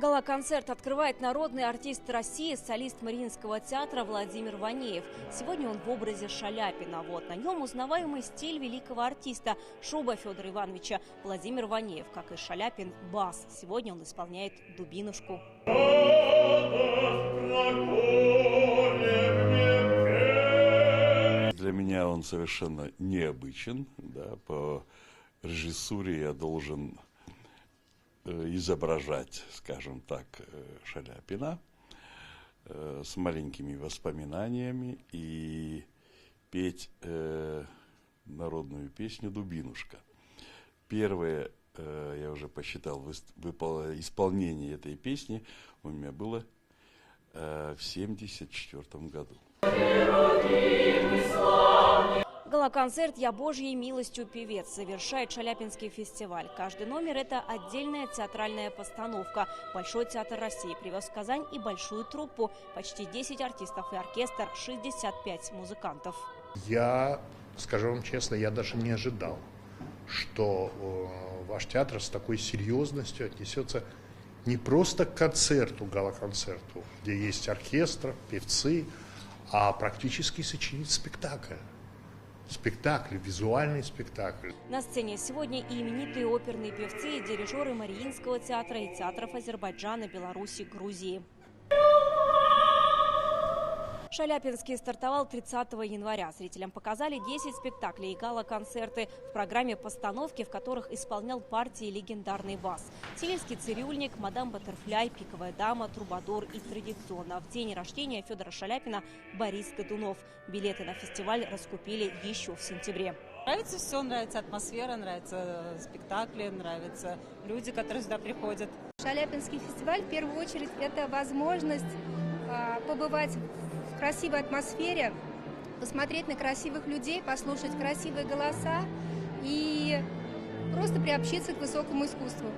Гала-концерт открывает народный артист России, солист Мариинского театра Владимир Ванеев. Сегодня он в образе Шаляпина. Вот на нем узнаваемый стиль великого артиста, шуба Федора Ивановича. Владимир Ванеев, как и Шаляпин, бас. Сегодня он исполняет дубинушку. Для меня он совершенно необычен. Да, по режиссуре я должен изображать, скажем так, Шаляпина с маленькими воспоминаниями и петь народную песню «Дубинушка». Первое, я уже посчитал, исполнение этой песни у меня было в 1974 году. Гала-концерт «Я Божьей милостью певец» завершает Шаляпинский фестиваль. Каждый номер – это отдельная театральная постановка. Большой театр России привез в Казань и большую труппу. Почти 10 артистов и оркестр, 65 музыкантов. Я, скажу вам честно, я даже не ожидал, что ваш театр с такой серьезностью отнесется не просто к концерту, гала-концерту, где есть оркестр, певцы, а практически сочинит спектакль. Спектакль, визуальный спектакль. На сцене сегодня и именитые оперные певцы, и дирижеры Мариинского театра и театров Азербайджана, Беларуси, Грузии. Шаляпинский стартовал 30 января. Зрителям показали 10 спектаклей и гала-концерты в программе постановки, в которых исполнял партии легендарный бас. Силийский цирюльник, мадам Баттерфляй, пиковая дама, трубадур и традиционно в день рождения Федора Шаляпина Борис Годунов. Билеты на фестиваль раскупили еще в сентябре. Нравится все, нравится атмосфера, нравятся спектакли, нравятся люди, которые сюда приходят. Шаляпинский фестиваль в первую очередь это возможность побывать в красивой атмосфере, посмотреть на красивых людей, послушать красивые голоса и просто приобщиться к высокому искусству.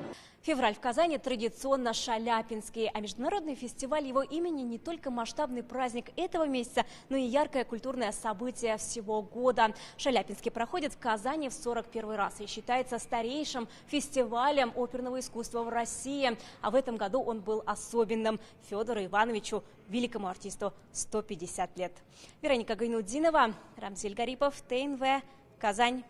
Февраль в Казани традиционно шаляпинский, а международный фестиваль его имени не только масштабный праздник этого месяца, но и яркое культурное событие всего года. Шаляпинский проходит в Казани в 41 раз и считается старейшим фестивалем оперного искусства в России. А в этом году он был особенным. Федору Ивановичу, великому артисту, 150 лет. Вероника Гайнутдинова, Рамзиль Гарипов, ТНВ, Казань.